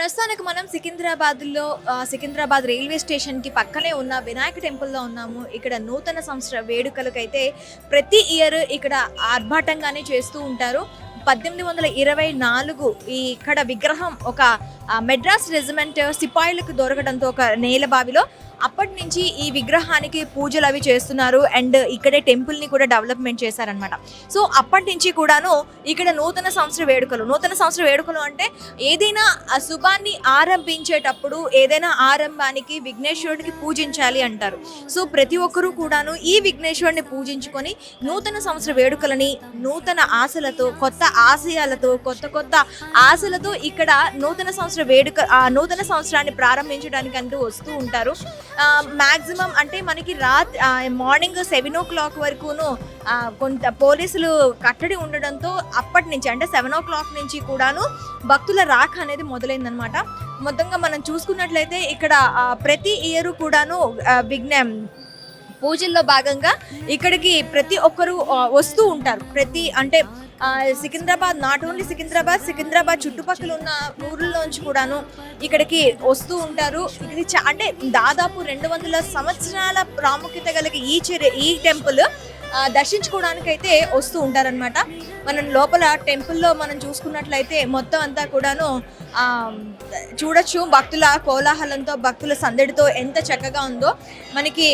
ప్రస్తుతానికి మనం సికింద్రాబాద్ రైల్వే స్టేషన్‌కి పక్కనే ఉన్న వినాయక టెంపుల్‌లో ఉన్నాము. ఇక్కడ నూతన సంవత్సర వేడుకలకైతే ప్రతి ఇయర్ ఇక్కడ ఆర్భాటంగానే చేస్తూ ఉంటారు. 1824 ఇక్కడ విగ్రహం ఒక మెడ్రాస్ రెజిమెంట్ సిపాయిలకు దొరకడంతో ఒక నేలబావిలో అప్పటి నుంచి ఈ విగ్రహానికి పూజలు అవి చేస్తున్నారు. అండ్ ఇక్కడే టెంపుల్ని కూడా డెవలప్మెంట్ చేశారనమాట. సో అప్పటి నుంచి కూడాను ఇక్కడ నూతన సంవత్సర వేడుకలు అంటే ఏదైనా శుభాన్ని ఆరంభించేటప్పుడు ఏదైనా ఆరంభానికి విఘ్నేశ్వరుడికి పూజించాలి అంటారు. సో ప్రతి ఒక్కరూ కూడాను ఈ విఘ్నేశ్వరుడిని పూజించుకొని నూతన సంవత్సర వేడుకలని నూతన ఆశలతో, కొత్త ఆశయాలతో, కొత్త ఆశలతో ఇక్కడ నూతన సంవత్సరాన్ని ప్రారంభించడానికి అంటూ వస్తూ ఉంటారు. మ్యాక్సిమం అంటే మనకి మార్నింగ్ 7 o'clock వరకును కొంత పోలీసులు కట్టడి ఉండడంతో అప్పటి నుంచి అంటే 7 o'clock నుంచి కూడాను భక్తుల రాక అనేది మొదలైందనమాట. మొత్తంగా మనం చూసుకున్నట్లయితే ఇక్కడ ప్రతి ఇయర్ కూడాను పూజల్లో భాగంగా ఇక్కడికి ప్రతి ఒక్కరూ వస్తూ ఉంటారు. సికింద్రాబాద్, నాట్ ఓన్లీ సికింద్రాబాద్ చుట్టుపక్కల ఉన్న ఊర్లలోంచి కూడాను ఇక్కడికి వస్తూ ఉంటారు. ఇది అంటే దాదాపు 200 సంవత్సరాల ప్రాముఖ్యత కలిగి ఈ టెంపుల్ దర్శించుకోవడానికైతే వస్తూ ఉంటారనమాట. మనం లోపల టెంపుల్లో మనం చూసుకున్నట్లయితే మొత్తం అంతా కూడాను చూడొచ్చు. భక్తుల కోలాహలంతో, భక్తుల సందడితో ఎంత చక్కగా ఉందో. మనకి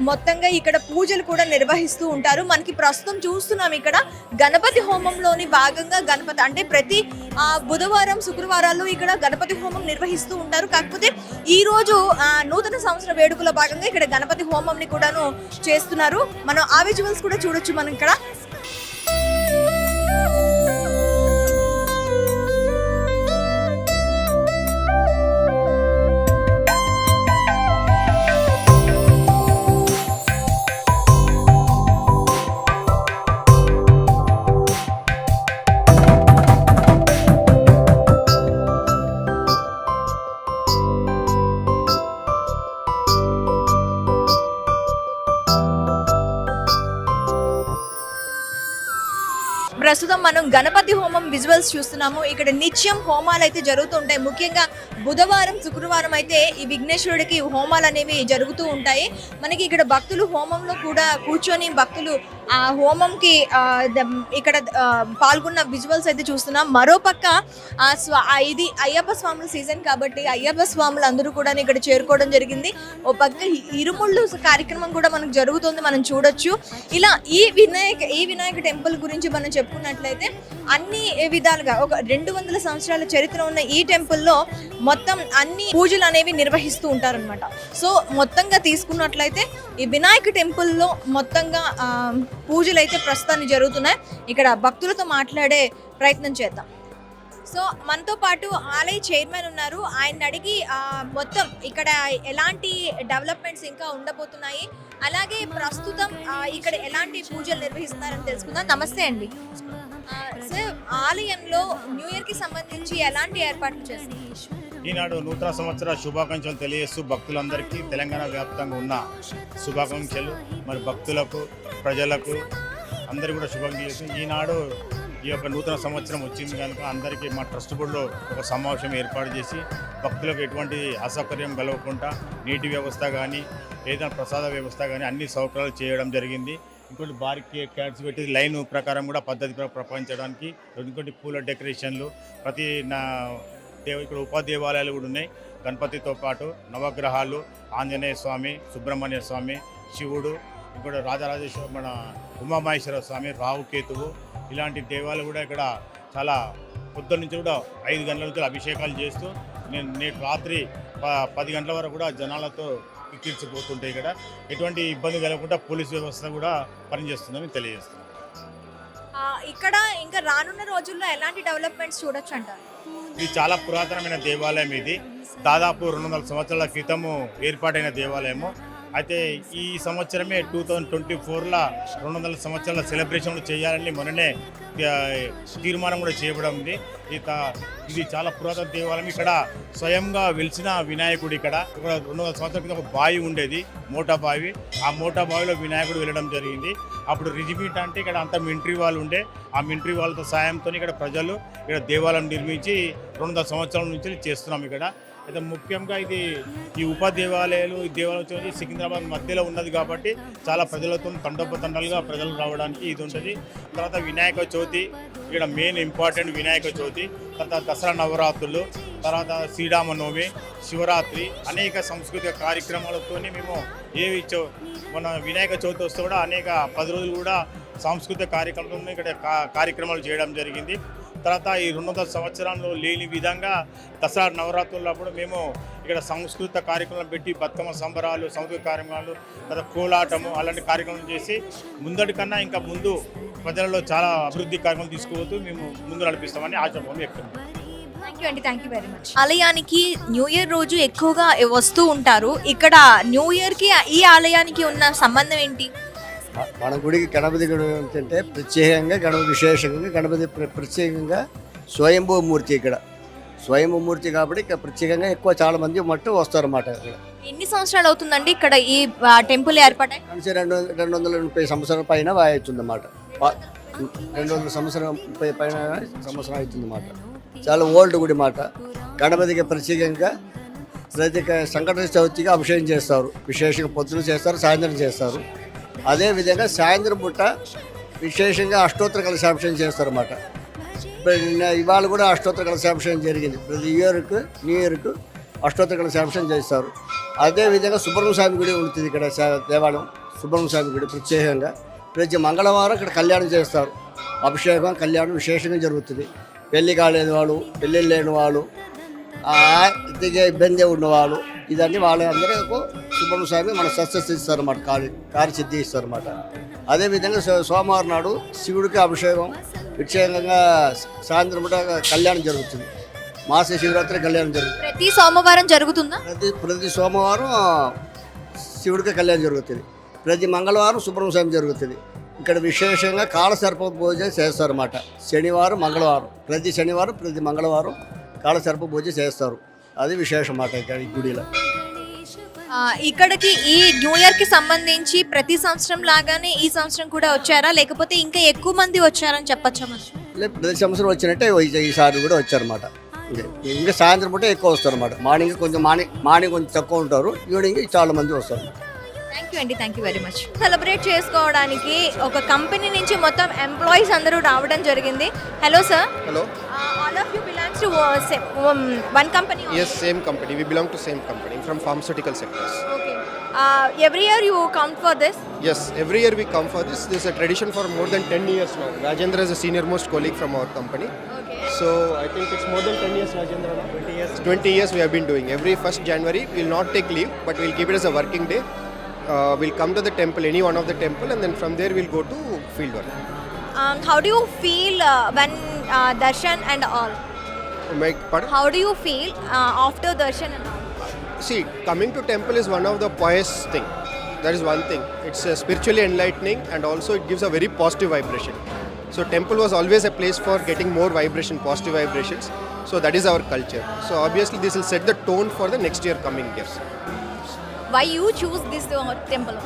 మొత్తంగా ఇక్కడ పూజలు కూడా నిర్వహిస్తూ ఉంటారు. మనకి ప్రస్తుతం చూస్తున్నాం ఇక్కడ గణపతి హోమంలోని భాగంగా అంటే ప్రతి బుధవారం, శుక్రవారాల్లో ఇక్కడ గణపతి హోమం నిర్వహిస్తూ ఉంటారు. కాకపోతే ఈరోజు నూతన సంవత్సర వేడుకల భాగంగా ఇక్కడ గణపతి హోమంని కూడాను చేస్తున్నారు. మనం ఆ విజువల్స్ కూడా చూడొచ్చు మనం ఇక్కడ. ప్రస్తుతం మనం గణపతి హోమం విజువల్స్ చూస్తున్నాము. ఇక్కడ నిత్యం హోమాలు అయితే జరుగుతూ ఉంటాయి. ముఖ్యంగా బుధవారం, శుక్రవారం అయితే ఈ విఘ్నేశ్వరుడికి హోమాలు అనేవి జరుగుతూ ఉంటాయి. మనకి ఇక్కడ భక్తులు హోమంలో కూడా కూర్చొని భక్తులు ఆ హోమంకి ఇక్కడ పాల్గొన్న విజువల్స్ అయితే చూస్తున్నాం. మరోపక్క ఇది అయ్యప్ప స్వాముల సీజన్ కాబట్టి అయ్యప్ప స్వాములు అందరూ కూడా ఇక్కడ చేరుకోవడం జరిగింది. ఓ పక్క ఇరుముళ్ళు కార్యక్రమం కూడా మనకు జరుగుతుంది, మనం చూడొచ్చు. ఇలా ఈ వినాయక టెంపుల్ గురించి మనం చెప్పుకున్నట్లయితే అన్ని విధాలుగా ఒక 200 సంవత్సరాల చరిత్ర ఉన్న ఈ టెంపుల్లో మొత్తం అన్ని పూజలు అనేవి నిర్వహిస్తూ ఉంటారనమాట. సో మొత్తంగా తీసుకున్నట్లయితే ఈ వినాయక టెంపుల్లో మొత్తంగా పూజలు అయితే ప్రస్తుతాన్ని జరుగుతున్నాయి. ఇక్కడ భక్తులతో మాట్లాడే ప్రయత్నం చేద్దాం. సో మనతో పాటు ఆలయ చైర్మన్ ఉన్నారు. ఆయన అడిగి మొత్తం ఇక్కడ ఎలాంటి డెవలప్మెంట్స్ ఇంకా ఉండబోతున్నాయి, అలాగే ప్రస్తుతం ఇక్కడ ఎలాంటి పూజలు నిర్వహిస్తున్నారని తెలుసుకుందాం. నమస్తే అండి సార్. ఆలయంలో న్యూ ఇయర్ కి సంబంధించి ఎలాంటి ఏర్పాట్లు చేస్తున్నారు? ఈనాడు నూతన సంవత్సర శుభాకాంక్షలు తెలియజేస్తూ భక్తులందరికీ తెలంగాణ వ్యాప్తంగా ఉన్న శుభాకాంక్షలు, మరి భక్తులకు, ప్రజలకు అందరికీ కూడా శుభాకాంక్షలు. ఈనాడు ఈ యొక్క నూతన సంవత్సరం వచ్చింది కనుక అందరికీ మా ట్రస్ట్ బోర్డులో ఒక సమావేశం ఏర్పాటు చేసి భక్తులకు ఎటువంటి అసౌకర్యం కలగకుండా నీటి వ్యవస్థ కానీ, ఏదైనా ప్రసాద వ్యవస్థ కానీ అన్ని సౌకర్యాలు చేయడం జరిగింది. ఇంకోటి బారికి క్యాట్స్ పెట్టి లైన్ ప్రకారం కూడా పద్ధతి ప్రపంచడానికి, ఇంకోటి పూల డెకరేషన్లు, ప్రతి ఇక్కడ ఉపదేవాలయాలు కూడా ఉన్నాయి. గణపతితో పాటు నవగ్రహాలు, ఆంజనేయ స్వామి, సుబ్రహ్మణ్య స్వామి, శివుడు, ఇంకోటి రాజరాజేశ్వర, మన ఉమామహేశ్వర స్వామి, రాహుకేతువు, ఇలాంటి దేవాలయాలు కూడా ఇక్కడ చాలా పొద్దున్న నుంచి కూడా 5 గంటల నుంచి అభిషేకాలు చేస్తూ నేటి రాత్రి 10 గంటల వరకు కూడా జనాలతో తీర్చిపోతుంటాయి. ఇక్కడ ఎటువంటి ఇబ్బంది కలగకుండా పోలీస్ వ్యవస్థ కూడా పనిచేస్తుందని తెలియజేస్తున్నాం. ఇక్కడ ఇంకా రానున్న రోజుల్లో ఎలాంటి డెవలప్మెంట్స్ చూడొచ్చు అంటారు? ఇది చాలా పురాతనమైన దేవాలయం. ఇది దాదాపు 200 సంవత్సరాల క్రితము ఏర్పాటైన దేవాలయము. అయితే ఈ సంవత్సరమే 2024లో 200 సంవత్సరాల సెలబ్రేషన్ చేయాలని మొన్ననే తీర్మానం కూడా చేయబడింది ఉంది. ఇది చాలా పురాతన దేవాలయం. ఇక్కడ స్వయంగా వెలిసిన వినాయకుడు ఇక్కడ 200 సంవత్సరాల క్రితం ఒక బావి ఉండేది, మోటా బావి. ఆ మోటా బావిలో వినాయకుడు వెళ్ళడం జరిగింది. అప్పుడు రిజిమీట్ అంటే ఇక్కడ అంతా మిలిటరీ వాళ్ళు ఉండే, ఆ మిలిటరీ వాళ్ళతో సాయంతో ఇక్కడ ప్రజలు ఇక్కడ దేవాలయం నిర్మించి 200 సంవత్సరాల నుంచి చేస్తున్నాం ఇక్కడ. అయితే ముఖ్యంగా ఈ ఉప దేవాలయాలు, ఈ దేవాలయం వచ్చి సికింద్రాబాద్ మధ్యలో ఉన్నది కాబట్టి చాలా ప్రజలతో తండోపతండాలుగా ప్రజలు రావడానికి ఇది ఉంటుంది. తర్వాత వినాయక చవితి ఇక్కడ మెయిన్ ఇంపార్టెంట్ వినాయక చవితి, తర్వాత దసరా నవరాత్రులు, తర్వాత శ్రీరామనవమి, శివరాత్రి, అనేక సాంస్కృతిక కార్యక్రమాలతో మేము మన వినాయక చవితి వస్తే కూడా అనేక 10 రోజులు కూడా సాంస్కృతిక కార్యక్రమాలను ఇక్కడ కార్యక్రమాలు చేయడం జరిగింది. తర్వాత ఈ 200 సంవత్సరాల్లో లేని విధంగా దసరా నవరాత్రులప్పుడు మేము ఇక్కడ సాంస్కృతిక కార్యక్రమాలు పెట్టి బతుకమ్మ సంబరాలు, సాంస్కృతిక కార్యక్రమాలు, తర్వాత కోలాటము అలాంటి కార్యక్రమాలు చేసి ముందటి కన్నా ఇంకా ముందు ప్రజలలో చాలా అభివృద్ధి కార్యక్రమాలు తీసుకుపోతూ మేము ముందు నడిపిస్తామని ఆశాభావం వ్యక్తం. Thank you very much. ఆలయానికి న్యూ ఇయర్ రోజు ఎక్కువగా వస్తూ ఉంటారు. ఇక్కడ న్యూ ఇయర్కి ఈ ఆలయానికి ఉన్న సంబంధం ఏంటి? మన గుడికి గణపతి గుడి అంటే ప్రత్యేకంగా గణపతి విశేషంగా గణపతి ప్రత్యేకంగా స్వయంభూమూర్తి. ఇక్కడ స్వయంభూమూర్తి కాబట్టి ఇక్కడ ప్రత్యేకంగా ఎక్కువ చాలా మంది మట్టు వస్తారన్నమాట. ఇక్కడ ఎన్ని సంవత్సరాలు అవుతుందండి ఇక్కడ ఈ టెంపుల్ ఏర్పాటై? 230 సంవత్సరాల పైన అవుతుందన్నమాట. 200 సంవత్సరం పైన సంవత్సరం అవుతుందన్నమాట. చాలా ఓల్డ్ గుడి మాట. గణపతికి ప్రత్యేకంగా ప్రతి సంకట చవితికి అభిషేకం చేస్తారు. విశేషంగా పొద్దున చేస్తారు, సాయంత్రం చేస్తారు. అదేవిధంగా సాయంత్రం పూట విశేషంగా అష్టోత్తర కలశాభిషేకం చేస్తారన్నమాట. ఇవాళ కూడా అష్టోత్తర కలశాభిషేకం జరిగింది. ప్రతి న్యూ ఇయర్కు అష్టోత్తర కలశాభిషేకం చేస్తారు. అదేవిధంగా సుబ్రహ్మణ్య స్వామి గుడి ఉంటుంది ఇక్కడ దేవాలయం. సుబ్రహ్మణ్య స్వామి గుడి ప్రత్యేకంగా ప్రతి మంగళవారం ఇక్కడ కళ్యాణం చేస్తారు. అభిషేకం, కళ్యాణం విశేషంగా జరుగుతుంది. పెళ్లి కాలేని వాళ్ళు, పెళ్ళిళ్ళు లేని వాళ్ళు, ఇంతగా ఇబ్బంది ఉన్నవాళ్ళు, ఇదన్నీ వాళ్ళందరూ సుబ్రహ్మణ్య స్వామి మన సక్సెస్ ఇస్తారన్నమాట, కార్యసిద్ధి ఇస్తారన్నమాట. అదేవిధంగా సోమవారం నాడు శివుడికి అభిషేకం, ప్రత్యేకంగా సాయంత్రం పూట కళ్యాణం జరుగుతుంది. మాస శివరాత్రి కళ్యాణం జరుగుతుంది. ప్రతి సోమవారం జరుగుతుందా? ప్రతి సోమవారం శివుడికి కళ్యాణం జరుగుతుంది. ప్రతి మంగళవారం సుబ్రహ్మణ్య స్వామి జరుగుతుంది. ఇక్కడ విశేషంగా కాళసర్ప పూజ చేస్తారన్నమాట. శనివారం, మంగళవారం, ప్రతి శనివారం ప్రతి మంగళవారం కాళసర్ప పూజ చేస్తారు. అది విశేషం అన్నమాట ఇక్కడ ఈ గుడిలో. ఇక్కడికి ఈ న్యూ ఇయర్ కి సంబంధించి ప్రతి సంవత్సరం లాగానే ఈ సంవత్సరం కూడా వచ్చారా, లేకపోతే ఇంకా ఎక్కువ మంది వచ్చారని చెప్పచ్చా? ప్రతి సంవత్సరం వచ్చినట్టే ఈసారి కూడా వచ్చారన్నమాట. ఇంకా సాయంత్రం పూట ఎక్కువ వస్తారు అన్నమాట. మార్నింగ్ కొంచెం తక్కువ ఉంటారు, ఈవినింగ్ చాలా మంది వస్తారు. Thank you very much. Celebrate చేసుకోవడానికి ఒక కంపెనీ నుంచి మొత్తం ఎంప్లాయీస్ అందరూ రావడం జరిగింది. Hello sir. Hello. All of you belongs to one company? Yes, same company. We belong to same company from pharmaceutical sectors. Okay. Every year you come for this? Yes, every year we come for this. This is a tradition for more than 10 years now. Rajendra is a senior most colleague from our company. Okay. So I think it's more than 10 years, Rajendra. 20 years. 20 years we have been doing. Every 1st January we will not take leave, but we will keep it as a working day. We'll come to the temple, any one of the temple, and then from there we'll go to field work. How do you feel when darshan and all? Pardon? How do you feel after darshan and all? See, coming to temple is one of the pious thing. That is one thing. It's spiritually enlightening, and also it gives a very positive vibration. So temple was always a place for getting more vibration, positive vibrations. So that is our culture. So obviously this will set the tone for the next year coming years. Why you choose this temple?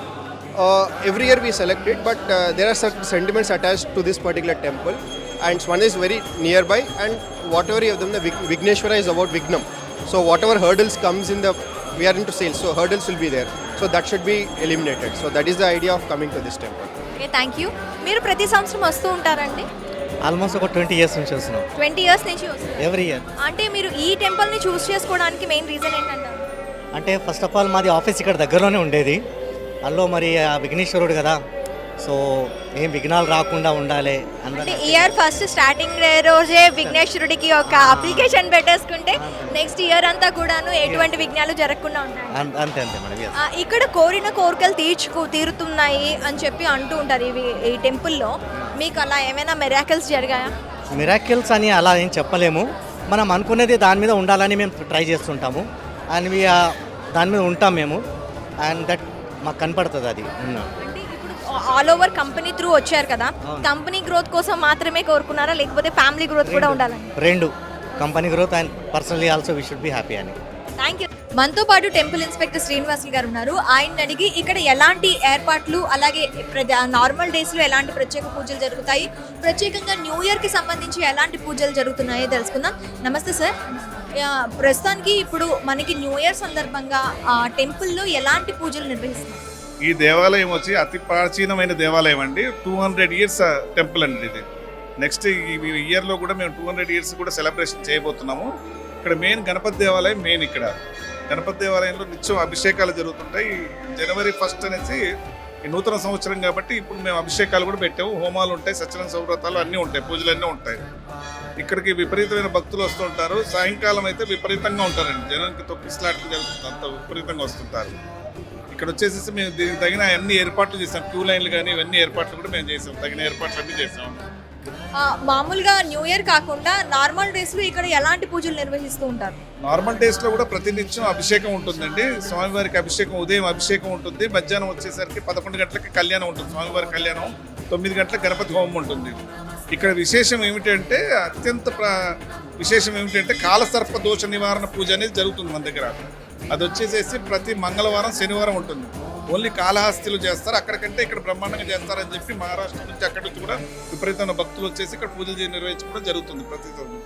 Every year we select it, but there are certain sentiments attached to this particular temple, and one is very nearby, and whatever you have done, the Vigneshwara is about Vignam. So whatever hurdles comes in we are into sales, so hurdles will be there. So that should be eliminated. So that is the idea of coming to this temple. Okay, thank you. మీరు ప్రతి సంవత్సరం వస్తూ ఉంటారండి? Almost ఒక 20 years నుంచి వస్తున్నాం. 20 years నుంచి వస్తున్నారు. Every year. అంటే మీరు ఈ టెంపుల్ ని చూస్ చేసుకోవడానికి మెయిన్ రీజన్ ఏంటంటారు? అంటే ఫస్ట్ ఆఫ్ ఆల్ మాది ఆఫీస్ ఇక్కడ దగ్గరలోనే ఉండేది. అందులో మరి ఆ విఘ్నేశ్వరుడు కదా, సో ఏం విఘ్నాలు రాకుండా ఉండాలి. అంటే ఇయర్ ఫస్ట్ స్టార్టింగ్ రోజే విఘ్నేశ్వరుడికి ఒక అప్లికేషన్ పెట్టేసుకుంటే నెక్స్ట్ ఇయర్ అంతా కూడాను ఎటువంటి విఘ్నాలు జరగకుండా ఉంటాయి. అంతే మేడం. ఇక్కడ కోరిన కోరికలు తీరుతున్నాయి అని చెప్పి అంటూ ఉంటారు ఈ టెంపుల్లో. మీకు అలా ఏమైనా మిరాకిల్స్ జరిగాయా? మిరాకిల్స్ అని అలా ఏం చెప్పలేము. మనం అనుకునేది దాని మీద ఉండాలని మేము ట్రై చేస్తుంటాము, అండ్ దాని మీద ఉంటాం మేము. అండ్ దట్ మాకు కనపడుతుంది అది. అంటే ఇప్పుడు ఆల్ ఓవర్ కంపెనీ త్రూ వచ్చారు కదా, కంపెనీ గ్రోత్ కోసం మాత్రమే కోరుకున్నారా లేకపోతే ఫ్యామిలీ గ్రోత్ కూడా ఉండాలని? రెండు, company growth and personally also we should be happy అని. Thank you. మనతో పాటు టెంపుల్ ఇన్స్పెక్టర్ శ్రీనివాసులు గారు ఉన్నారు. ఆయన అడిగి ఇక్కడ ఎలాంటి ఏర్పాట్లు, అలాగే నార్మల్ డేస్లో ఎలాంటి ప్రత్యేక పూజలు జరుగుతాయి, ప్రత్యేకంగా న్యూ ఇయర్కి సంబంధించి ఎలాంటి పూజలు జరుగుతున్నాయో తెలుసుకుందాం. నమస్తే సార్. ప్రస్తుతానికి ఇప్పుడు మనకి న్యూ ఇయర్ సందర్భంగా టెంపుల్లో ఎలాంటి పూజలు నిర్వహిస్తున్నారు? ఈ దేవాలయం వచ్చి అతి ప్రాచీనమైన దేవాలయం అండి. 200 ఇయర్స్ టెంపుల్ అండి ఇది. నెక్స్ట్ ఈ ఇయర్లో కూడా మేము 200 ఇయర్స్ కూడా సెలబ్రేషన్ చేయబోతున్నాము. ఇక్కడ మెయిన్ గణపతి దేవాలయం మెయిన్. ఇక్కడ గణపతి దేవాలయంలో నిత్యం అభిషేకాలు జరుగుతుంటాయి. జనవరి 1 అనేసి ఈ నూతన సంవత్సరం కాబట్టి ఇప్పుడు మేము అభిషేకాలు కూడా పెట్టాము. హోమాలు ఉంటాయి, సత్యనారాయణ సౌవ్రతాలు అన్నీ ఉంటాయి, పూజలు అన్నీ ఉంటాయి. ఇక్కడికి విపరీతమైన భక్తులు వస్తుంటారు. సాయంకాలం అయితే విపరీతంగా ఉంటారండి, జనానికి తొక్కిసలాట్లు జరుగుతుంది, అంత విపరీతంగా వస్తుంటారు. ఇక్కడ వచ్చేసి మేము దీనికి తగిన అన్ని ఏర్పాట్లు చేసాం. క్యూ లైన్లు కానీ ఇవన్నీ ఏర్పాట్లు కూడా మేము చేసాం, తగిన ఏర్పాట్లు అన్నీ చేసాం. మామూలుగా న్యూ ఇయర్ కాకుండా నార్మల్ డేస్లో ఇక్కడ ఎలాంటి పూజలు నిర్వహిస్తూ ఉంటారు? నార్మల్ డేస్లో కూడా ప్రతినిత్యం అభిషేకం ఉంటుందండి. స్వామివారికి అభిషేకం ఉదయం అభిషేకం ఉంటుంది, మధ్యాహ్నం వచ్చేసరికి 11 గంటలకి కళ్యాణం ఉంటుంది. స్వామివారి కళ్యాణం 9 గంటలకు గణపతి హోమం ఉంటుంది. ఇక్కడ విశేషం ఏమిటంటే విశేషం ఏమిటంటే కాలసర్ప దోష నివారణ పూజ అనేది జరుగుతుంది మన దగ్గర. అది వచ్చేసేసి ప్రతి మంగళవారం శనివారం ఉంటుంది. ఓన్లీ కాళహస్తిలో చేస్తారు, అక్కడికంటే ఇక్కడ బ్రహ్మాండంగా చేస్తారని చెప్పి మహారాష్ట్ర నుంచి అక్కడి నుంచి కూడా విపరీతమైన భక్తులు వచ్చేసి ఇక్కడ పూజలు నిర్వహించుకోవడం జరుగుతుంది ప్రతి రోజు.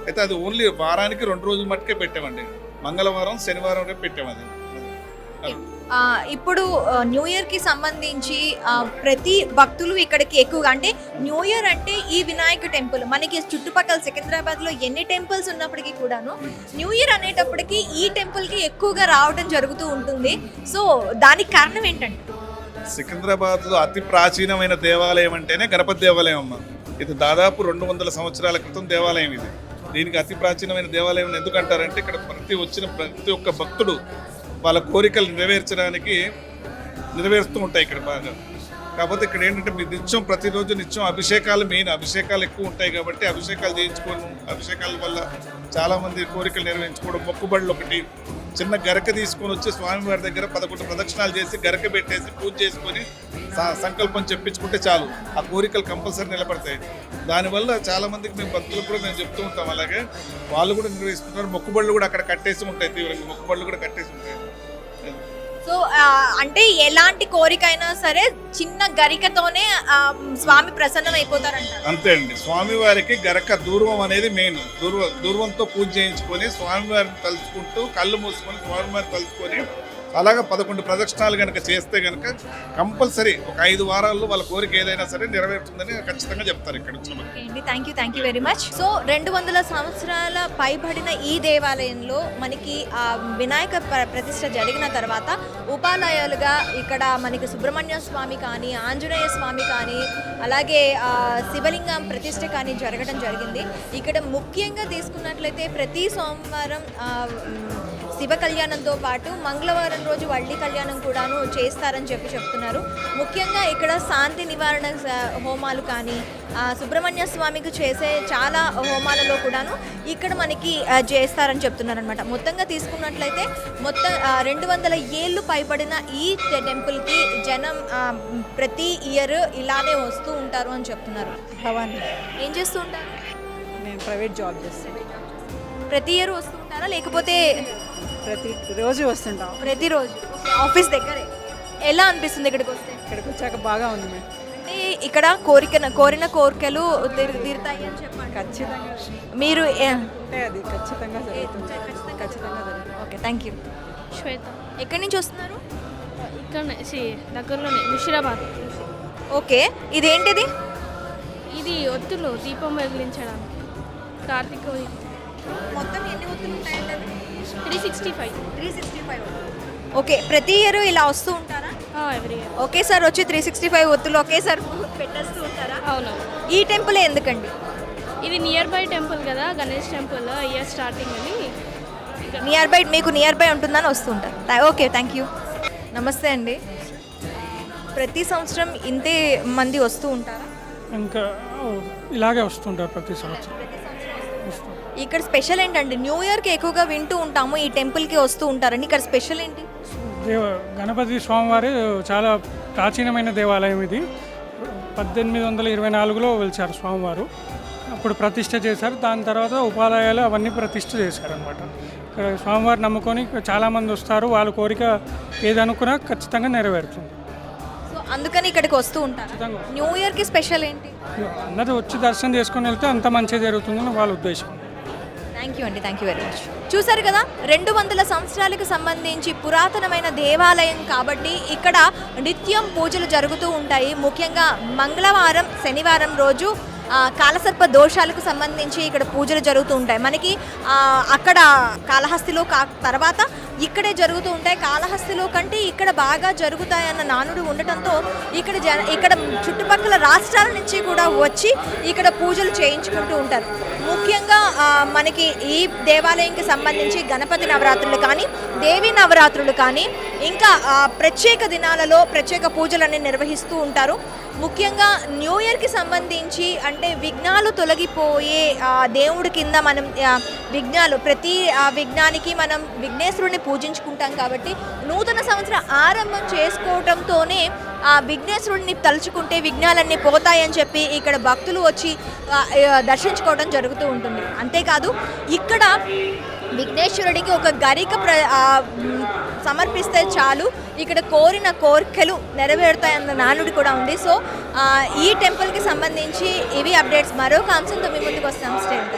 అయితే అది ఓన్లీ వారానికి 2 రోజులు మట్టుకే పెట్టామండి, మంగళవారం శనివారం రేపు పెట్టాము. అది ఇప్పుడు న్యూ ఇయర్కి సంబంధించి ప్రతి భక్తులు ఇక్కడికి ఎక్కువగా, అంటే న్యూ ఇయర్ అంటే ఈ వినాయక టెంపుల్ మనకి చుట్టుపక్కల సికింద్రాబాద్లో ఎన్ని టెంపుల్స్ ఉన్నప్పటికీ కూడాను న్యూ ఇయర్ అనేటప్పటికీ ఈ టెంపుల్కి ఎక్కువగా రావడం జరుగుతూ ఉంటుంది. సో దానికి కారణం ఏంటంటే, సికింద్రాబాద్లో అతి ప్రాచీనమైన దేవాలయం అంటేనే గణపతి దేవాలయం అమ్మ. ఇది దాదాపు 200 సంవత్సరాల క్రితం దేవాలయం ఇది. దీనికి అతి ప్రాచీనమైన దేవాలయం ఎందుకంటారంటే ఇక్కడ ప్రతి ఒక్క భక్తుడు వాళ్ళ కోరికలు నెరవేరుస్తూ ఉంటాయి ఇక్కడ బాగా. కాకపోతే ఇక్కడ ఏంటంటే మీ ప్రతిరోజు నిత్యం అభిషేకాలు మెయిన్, అభిషేకాలు ఎక్కువ ఉంటాయి కాబట్టి అభిషేకాలు చేయించుకోవడం, అభిషేకాల వల్ల చాలామంది కోరికలు నెరవేర్చుకోవడం. మొక్కుబడులు ఒకటి చిన్న గరక తీసుకొని వచ్చి స్వామివారి దగ్గర 11 ప్రదక్షిణాలు చేసి గరక పెట్టేసి పూజ చేసుకొని సంకల్పం చెప్పించుకుంటే చాలు, ఆ కోరికలు కంపల్సరీ నిలబడతాయి. దానివల్ల చాలామందికి మేము భక్తులకు కూడా మేము చెప్తూ ఉంటాం, అలాగే వాళ్ళు కూడా నిర్వహిస్తుంటారు. మొక్కుబడులు కూడా అక్కడ కట్టేసి ఉంటాయి, తీవ్రంగా మొక్కుబడులు కూడా కట్టేసి ఉంటాయి. సో అంటే ఎలాంటి కోరిక అయినా సరే చిన్న గరికతోనే స్వామి ప్రసన్నం అయిపోతారంట. అంతే అండి, స్వామివారికి గరక దూర్వం అనేది మెయిన్. దూర్వంతో పూజ చేయించుకొని స్వామివారిని తలుచుకుంటూ కళ్ళు మూసుకొని స్వామివారిని తలుచుకొని అలాగా 11 ప్రదక్షిణాలు కనుక చేస్తే కనుక కంపల్సరీ ఒక 5 వారాల్లో వాళ్ళ కోరిక ఏదైనా సరే నెరవేరుతుందని ఖచ్చితంగా చెప్తారు ఇక్కడ వచ్చిన. Thank you very much. So 200 సంవత్సరాల పైబడిన ఈ దేవాలయంలో మనకి వినాయక ప్రతిష్ఠ జరిగిన తర్వాత ఉపాలయాలుగా ఇక్కడ మనకి సుబ్రహ్మణ్య స్వామి కానీ, ఆంజనేయ స్వామి కానీ, అలాగే శివలింగం ప్రతిష్ఠ కానీ జరగడం జరిగింది. ఇక్కడ ముఖ్యంగా తీసుకున్నట్లయితే ప్రతి సోమవారం శివ కళ్యాణంతో పాటు మంగళవారం రోజు వల్లి కళ్యాణం కూడాను చేస్తారని చెప్తున్నారు. ముఖ్యంగా ఇక్కడ శాంతి నివారణ హోమాలు కానీ, సుబ్రహ్మణ్య స్వామికి చేసే చాలా హోమాలలో కూడాను ఇక్కడ మనకి చేస్తారని చెప్తున్నారు అనమాట. మొత్తంగా తీసుకున్నట్లయితే మొత్తం 200 ఏళ్ళు పైబడిన ఈ టెంపుల్కి జనం ప్రతి ఇయర్ ఇలానే వస్తూ ఉంటారు అని చెప్తున్నారు. భవానీ, ఏం చేస్తూ ఉంటారు? నేను ప్రైవేట్ జాబ్ చేస్తాను. ప్రతి ఇయర్ వస్తూ ఉంటారా లేకపోతే ప్రతిరోజు వస్తుంటాం? ప్రతిరోజు. ఆఫీస్ దగ్గరే. ఎలా అనిపిస్తుంది ఇక్కడికి వస్తే? ఇక్కడికి వచ్చాక బాగా ఉంది మేము. అంటే ఇక్కడ కోరిన కోరికలు తీరుతాయి అని చెప్పండి. ఖచ్చితంగా మీరు అంటే అది ఖచ్చితంగా జరుగుతుంది. ఖచ్చితంగా జరుగుతుంది. Okay, thank you. శ్వేత, ఎక్కడి నుంచి వస్తున్నారు? ఇక్కడ దగ్గరలోనే ముషిరాబాద్. ఓకే, ఇదేంటిది? ఇది ఒత్తులు దీపం వెలిగించడానికి. కార్తీక మొత్తం ఎన్ని ఒత్తులు ఉంటాయండి? 365. ఓకే, ప్రతి ఇయర్ ఇలా వస్తూ ఉంటారా? ఎవ్రీ ఇయర్ ఒకేసారి వచ్చి 365 ఒత్తులు ఒకేసారి పెట్టేస్తూ ఉంటారా? అవును. ఈ టెంపుల్ ఎందుకండి? ఇది నియర్ బై టెంపుల్ కదా, గణేష్ టెంపుల్. ఇయర్ స్టార్టింగ్ అని మీకు నియర్ బై ఉంటుందని వస్తూ ఉంటారు. Okay, thank you. నమస్తే అండి. ప్రతి సంవత్సరం ఇంతే మంది వస్తూ ఉంటారా? ఇంకా ఇలాగే వస్తుంటారు ప్రతి సంవత్సరం. ఇక్కడ స్పెషల్ ఏంటండి? న్యూ ఇయర్కి ఎక్కువగా వింటూ ఉంటాము ఈ టెంపుల్కి వస్తూ ఉంటారండి. ఇక్కడ స్పెషల్ ఏంటి? గణపతి స్వామివారి చాలా ప్రాచీనమైన దేవాలయం ఇది. 1824లో వెలిచారు స్వామివారు. అప్పుడు ప్రతిష్ఠ చేశారు. దాని తర్వాత ఉపాలయాలు అవన్నీ ప్రతిష్ఠ చేశారనమాట. ఇక్కడ స్వామివారు నమ్ముకొని చాలామంది వస్తారు. వాళ్ళ కోరిక ఏదనుకున్నా ఖచ్చితంగా నెరవేరుతుంది. సో అందుకని ఇక్కడికి వస్తూ ఉంటారు. ఖచ్చితంగా న్యూ ఇయర్కి స్పెషల్ ఏంటి? అందరూ వచ్చి దర్శనం చేసుకొని వెళ్తే అంత మంచి జరుగుతుందని వాళ్ళ ఉద్దేశం. Thank you very much. చూసారు కదా, 200 సంవత్సరాలకు సంబంధించి పురాతనమైన దేవాలయం కాబట్టి ఇక్కడ నిత్యం పూజలు జరుగుతూ ఉంటాయి. ముఖ్యంగా మంగళవారం, శనివారం రోజు కాలసర్ప దోషాలకు సంబంధించి ఇక్కడ పూజలు జరుగుతూ ఉంటాయి. మనకి అక్కడ కాళహస్తిలో తర్వాత ఇక్కడే జరుగుతూ ఉంటాయి. కాళహస్తిలో కంటే ఇక్కడ బాగా జరుగుతాయన్న నానుడు ఉండటంతో ఇక్కడ చుట్టుపక్కల రాష్ట్రాల నుంచి కూడా వచ్చి ఇక్కడ పూజలు చేయించుకుంటూ ఉంటారు. ముఖ్యంగా మనకి ఈ దేవాలయంకి సంబంధించి గణపతి నవరాత్రులు కానీ, దేవి నవరాత్రులు కానీ, ఇంకా ప్రత్యేక దినాలలో ప్రత్యేక పూజలన్నీ నిర్వహిస్తూ ఉంటారు. ముఖ్యంగా న్యూ ఇయర్కి సంబంధించి అంటే విఘ్నాలు తొలగిపోయే దేవుడి కింద మనం ప్రతి విఘ్నానికి మనం విఘ్నేశ్వరుని పూజించుకుంటాం కాబట్టి నూతన సంవత్సర ఆరంభం చేసుకోవడంతోనే ఆ విఘ్నేశ్వరుడిని తలుచుకుంటే విఘ్నాలన్నీ పోతాయని చెప్పి ఇక్కడ భక్తులు వచ్చి దర్శించుకోవడం జరుగుతూ ఉంటుంది. అంతేకాదు ఇక్కడ విఘ్నేశ్వరుడికి ఒక గరిక సమర్పిస్తే చాలు ఇక్కడ కోరిన కోరికలు నెరవేరుతాయన్న నానుడి కూడా ఉంది. సో ఈ టెంపుల్కి సంబంధించి ఇవి అప్డేట్స్. మరొక అంశంతో మీ ముందుకు వస్తాం. స్టేట్